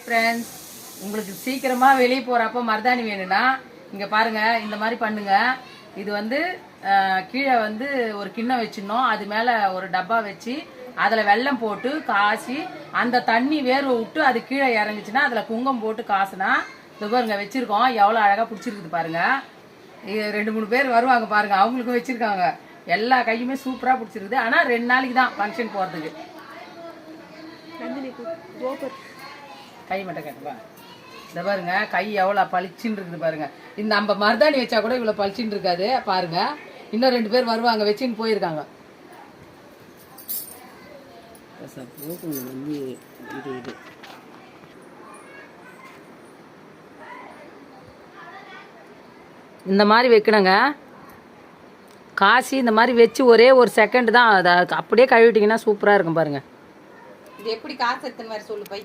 Friends, உங்களுக்கு சீக்கிரமா வெளியே போறப்ப மருதாணி வேணும்னா இங்க பாருங்க, இந்த மாதிரி பண்ணுங்க. இது வந்து கீழே வந்து ஒரு கிண்ணம் வச்சிடணும், அது மேல ஒரு டப்பா வச்சு அதுல வெல்லம் போட்டு காசி அந்த தண்ணி வேர்வை விட்டு அது கீழே இறங்குச்சுன்னா அதுல குங்குமம் போட்டு காசுனா இது பாருங்க வச்சிருக்கோம். எவ்வளவு அழகா பிடிச்சிருக்குது பாருங்க. இது 2-3 பேர் வருவாங்க பாருங்க, அவங்களுக்கும் வச்சிருக்காங்க. எல்லா கையுமே சூப்பரா பிடிச்சிருக்குது. ஆனா 2 நாளைக்கு தான் ஃபங்க்ஷன் போறதுக்கு. கை மட்டும் கட்டுவா. இந்த பாருங்க கை எவ்வளோ பளிச்சுன்னு இருக்குது பாருங்க. இந்த நம்ம மருதாணி வச்சா கூட இவ்வளோ பளிச்சுன்னு இருக்காது பாருங்க. இன்னும் 2 பேர் வருவாங்க, வச்சுன்னு போயிருக்காங்க. இந்த மாதிரி வைக்கணுங்க. காசி இந்த மாதிரி வச்சு ஒரே ஒரு செகண்ட் தான், அதை அப்படியே கழுவிட்டிங்கன்னா சூப்பராக இருக்கும் பாருங்க. இது எப்படி காசு எடுத்துன்னு மாதிரி சொல்லு பை.